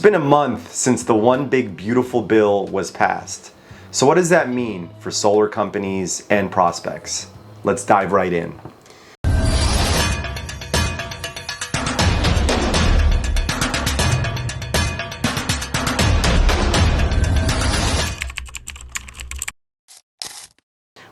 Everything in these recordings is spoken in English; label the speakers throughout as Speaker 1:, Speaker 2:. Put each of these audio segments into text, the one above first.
Speaker 1: been a month since the One Big Beautiful Bill was passed. So what does that mean for solar companies and prospects? Let's dive right in.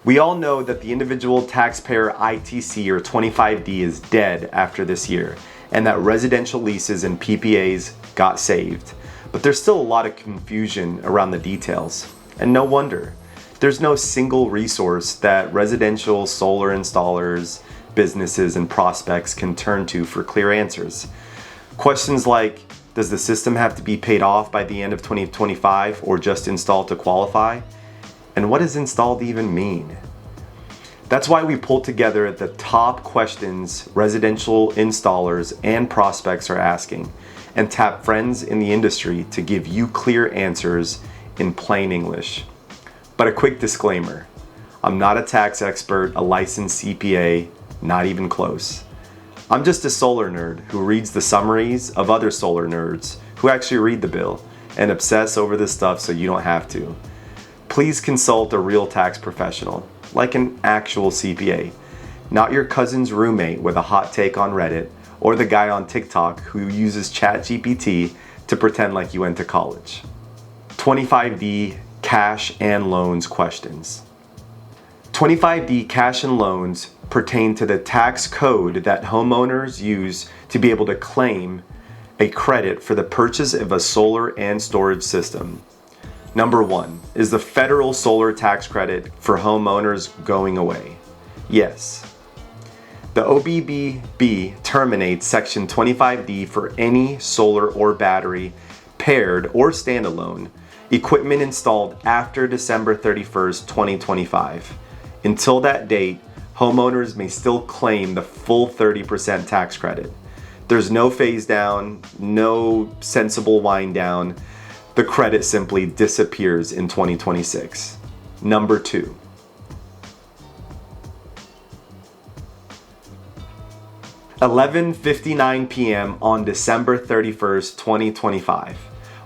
Speaker 1: We all know that the individual taxpayer ITC or 25D is dead after this year, and that residential leases and PPAs got saved. But there's still a lot of confusion around the details, and no wonder. There's no single resource that residential solar installers, businesses, and prospects can turn to for clear answers. Questions like, does the system have to be paid off by the end of 2025 or just installed to qualify? And what does installed even mean? That's why we pulled together the top questions residential installers and prospects are asking, and tap friends in the industry to give you clear answers in plain English. But a quick disclaimer, I'm not a tax expert, a licensed CPA, not even close. I'm just a solar nerd who reads the summaries of other solar nerds who actually read the bill and obsess over this stuff so you don't have to. Please consult a real tax professional, like an actual CPA, not your cousin's roommate with a hot take on Reddit, or the guy on TikTok who uses ChatGPT to pretend like you went to college. 25D cash and loans questions. 25D cash and loans pertain to the tax code that homeowners use to be able to claim a credit for the purchase of a solar and storage system. Number one, is the federal solar tax credit for homeowners going away? Yes. The OBBB terminates Section 25D for any solar or battery, paired or standalone, equipment installed after December 31st, 2025. Until that date, homeowners may still claim the full 30% tax credit. There's no phase down, no sensible wind down. The credit simply disappears in 2026. Number two. (11:59 p.m. on December 31st, 2025.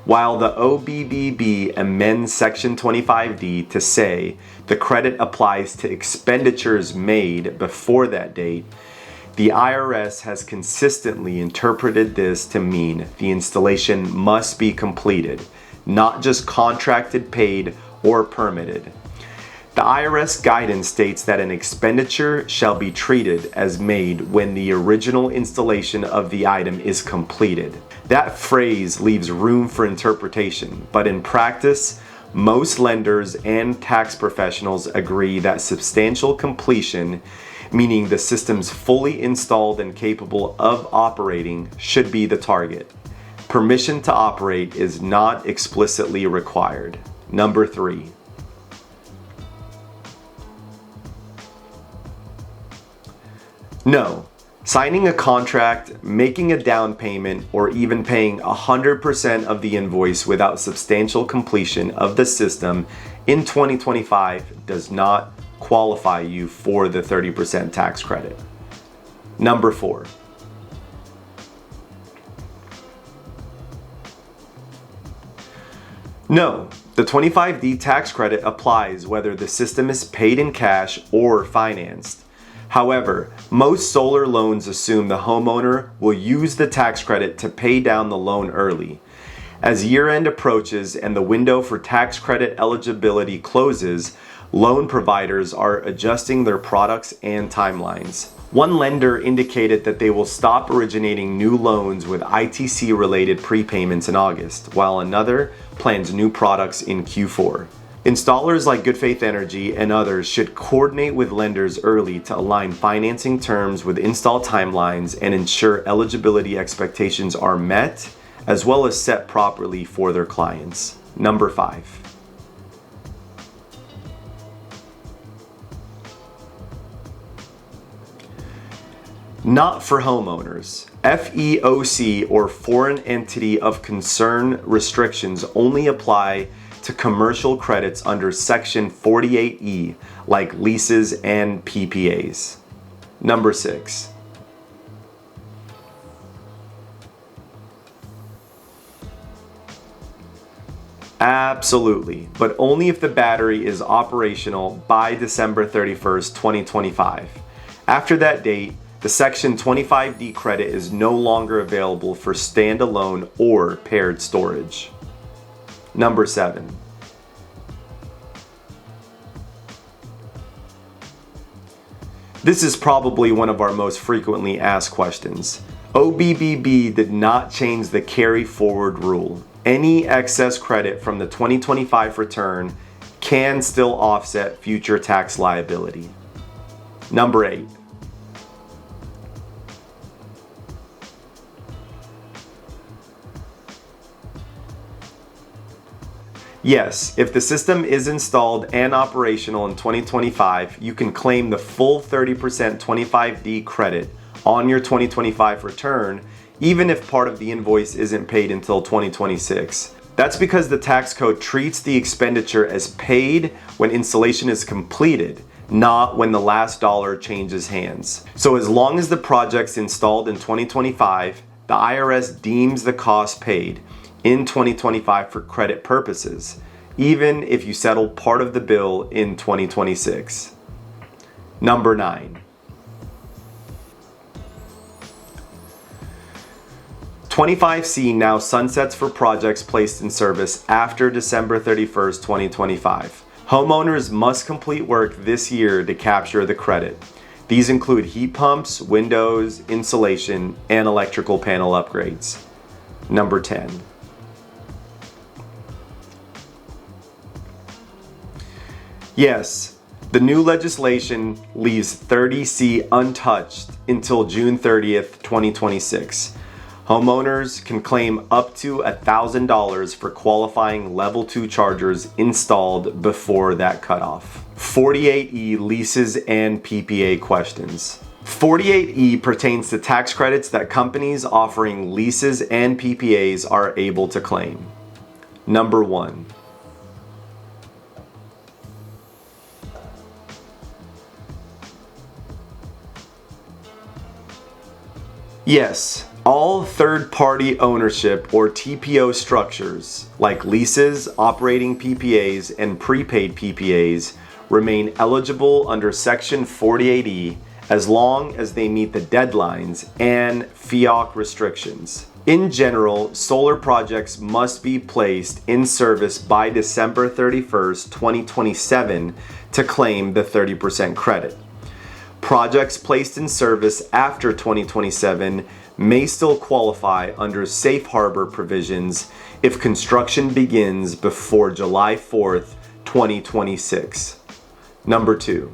Speaker 1: While the OBBB amends Section 25D to say the credit applies to expenditures made before that date, the IRS has consistently interpreted this to mean the installation must be completed, not just contracted, paid, or permitted. The IRS guidance states that an expenditure shall be treated as made when the original installation of the item is completed. That phrase leaves room for interpretation, but in practice, most lenders and tax professionals agree that substantial completion, meaning the system's fully installed and capable of operating, should be the target. Permission to operate is not explicitly required. Number three. No, signing a contract, making a down payment, or even paying 100% of the invoice without substantial completion of the system in 2025 does not qualify you for the 30% tax credit. Number four. No, the 25D tax credit applies whether the system is paid in cash or financed. However, most solar loans assume the homeowner will use the tax credit to pay down the loan early. As year-end approaches and the window for tax credit eligibility closes, loan providers are adjusting their products and timelines. One lender indicated that they will stop originating new loans with ITC-related prepayments in August, while another plans new products in Q4. Installers like Good Faith Energy and others should coordinate with lenders early to align financing terms with install timelines and ensure eligibility expectations are met, as well as set properly for their clients. Number five. Not for homeowners. FEOC or Foreign Entity of Concern restrictions only apply to commercial credits under Section 48E, like leases and PPAs. Number six. Absolutely, but only if the battery is operational by December 31st, 2025. After that date, the Section 25D credit is no longer available for standalone or paired storage. Number 7. This is probably one of our most frequently asked questions. OBBB did not change the carry forward rule. Any excess credit from the 2025 return can still offset future tax liability. Number 8. Yes, if the system is installed and operational in 2025, you can claim the full 30% 25D credit on your 2025 return, even if part of the invoice isn't paid until 2026. That's because the tax code treats the expenditure as paid when installation is completed, not when the last dollar changes hands. So as long as the project's installed in 2025, the IRS deems the cost paid in 2025 for credit purposes, even if you settle part of the bill in 2026. Number 9. 25C now sunsets for projects placed in service after December 31st, 2025. Homeowners must complete work this year to capture the credit. These include heat pumps, windows, insulation, and electrical panel upgrades. Number 10. Yes, the new legislation leaves 30C untouched until June 30th, 2026. Homeowners can claim up to $1,000 for qualifying level 2 chargers installed before that cutoff. 48E leases and PPA questions. 48E pertains to tax credits that companies offering leases and PPAs are able to claim. Number 1. Yes, all third-party ownership or TPO structures, like leases, operating PPAs, and prepaid PPAs, remain eligible under Section 48E as long as they meet the deadlines and FEOC restrictions. In general, solar projects must be placed in service by December 31st, 2027 to claim the 30% credit. Projects placed in service after 2027 may still qualify under safe harbor provisions if construction begins before July 4th, 2026. Number 2.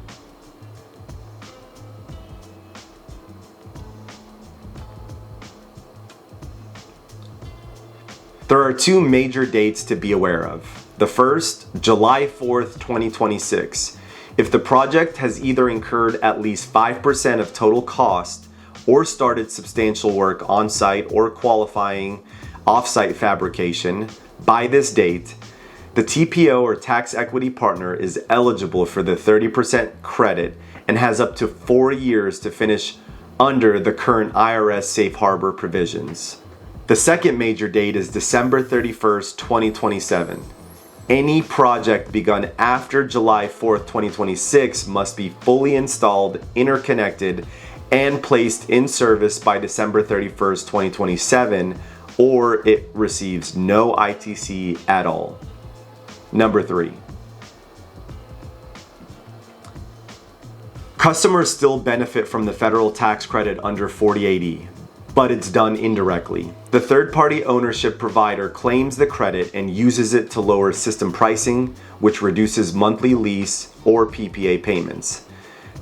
Speaker 1: There are 2 major dates to be aware of. The first, July 4th, 2026. If the project has either incurred at least 5% of total cost or started substantial work on-site or qualifying off-site fabrication by this date, the TPO or tax equity partner is eligible for the 30% credit and has up to 4 years to finish under the current IRS safe harbor provisions. The second major date is December 31st, 2027. Any project begun after July 4th, 2026 must be fully installed, interconnected, and placed in service by December 31st, 2027, or it receives no ITC at all. Number 3. Customers still benefit from the federal tax credit under 48E, but it's done indirectly. The third-party ownership provider claims the credit and uses it to lower system pricing, which reduces monthly lease or PPA payments.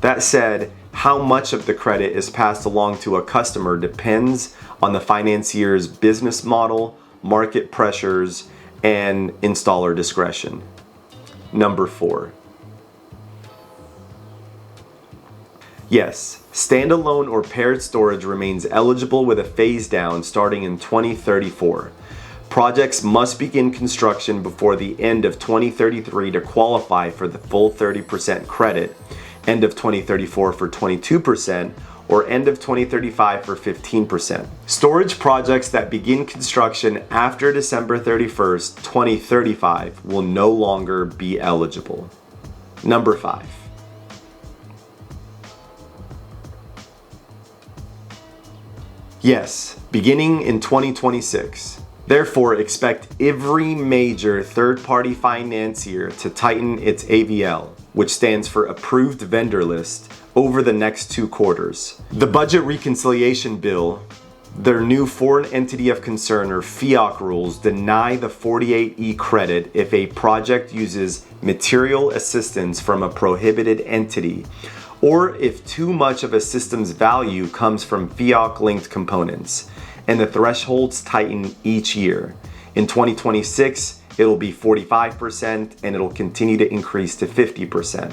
Speaker 1: That said, how much of the credit is passed along to a customer depends on the financier's business model, market pressures, and installer discretion. Number 4. Yes, standalone or paired storage remains eligible with a phase down starting in 2034. Projects must begin construction before the end of 2033 to qualify for the full 30% credit, end of 2034 for 22%, or end of 2035 for 15%. Storage projects that begin construction after December 31st, 2035 will no longer be eligible. Number 5. Yes, beginning in 2026. Therefore, expect every major third-party financier to tighten its AVL, which stands for Approved Vendor List, over the next 2 quarters. The Budget Reconciliation Bill, their new Foreign Entity of Concern or FEOC rules, deny the 48E credit if a project uses material assistance from a prohibited entity, or if too much of a system's value comes from FEOC-linked components, and the thresholds tighten each year. In 2026, it'll be 45%, and it'll continue to increase to 50%.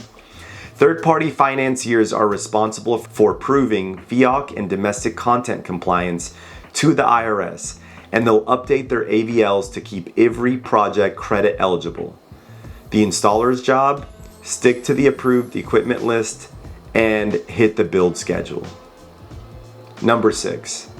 Speaker 1: Third-party financiers are responsible for proving FEOC and domestic content compliance to the IRS, and they'll update their AVLs to keep every project credit eligible. The installer's job? Stick to the approved equipment list and hit the build schedule. Number 6.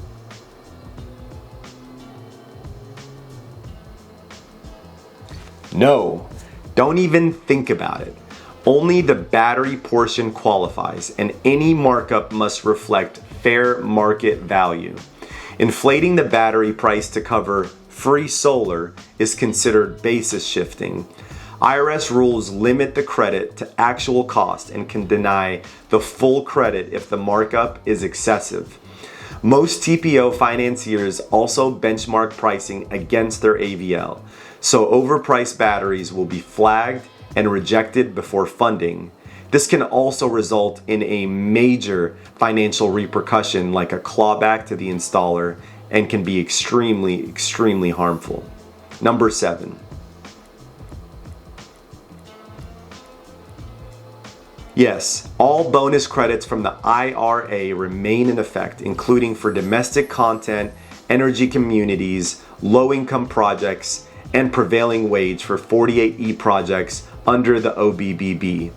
Speaker 1: No, don't even think about it. Only the battery portion qualifies, and any markup must reflect fair market value. Inflating the battery price to cover free solar is considered basis shifting. IRS rules limit the credit to actual cost and can deny the full credit if the markup is excessive. Most TPO financiers also benchmark pricing against their AVL, so overpriced batteries will be flagged and rejected before funding. This can also result in a major financial repercussion like a clawback to the installer and can be extremely harmful. Number 7. Yes, all bonus credits from the IRA remain in effect, including for domestic content, energy communities, low-income projects, and prevailing wage for 48E projects under the OBBB.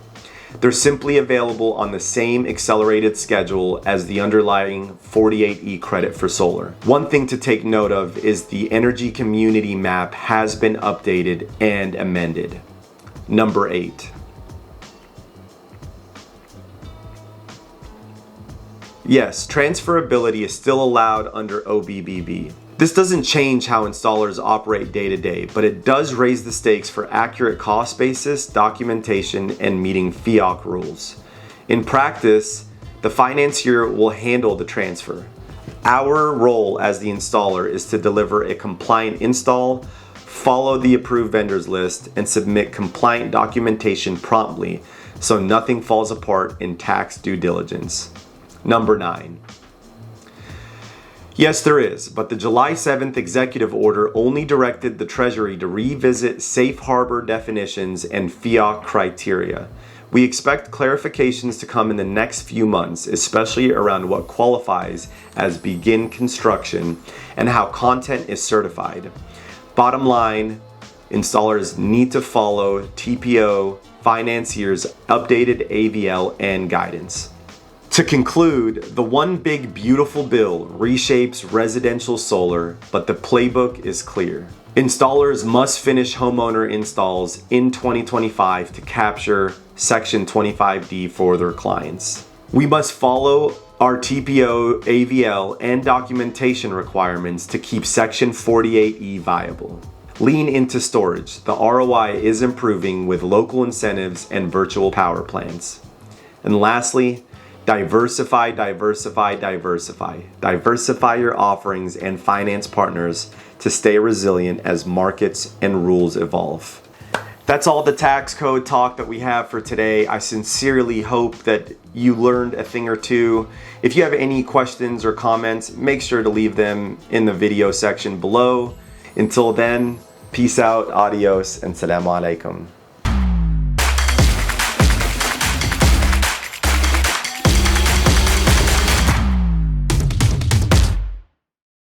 Speaker 1: They're simply available on the same accelerated schedule as the underlying 48E credit for solar. One thing to take note of is the energy community map has been updated and amended. Number 8. Yes, transferability is still allowed under OBBB. This doesn't change how installers operate day to day, but it does raise the stakes for accurate cost basis, documentation, and meeting FEOC rules. In practice, the financier will handle the transfer. Our role as the installer is to deliver a compliant install, follow the approved vendors list, and submit compliant documentation promptly so nothing falls apart in tax due diligence. Number 9. Yes, there is, but the July 7th executive order only directed the Treasury to revisit safe harbor definitions and FEOC criteria. We expect clarifications to come in the next few months, especially around what qualifies as begin construction and how content is certified. Bottom line, installers need to follow TPO financiers' updated AVL and guidance. To conclude, the one big beautiful bill reshapes residential solar, but the playbook is clear. Installers must finish homeowner installs in 2025 to capture Section 25D for their clients. We must follow our TPO, AVL, and documentation requirements to keep Section 48E viable. Lean into storage. The ROI is improving with local incentives and virtual power plants. And lastly, diversify. Diversify your offerings and finance partners to stay resilient as markets and rules evolve. That's all the tax code talk that we have for today. I sincerely hope that you learned a thing or two. If you have any questions or comments, make sure to leave them in the video section below. Until then, peace out, adios, and salamu alaikum.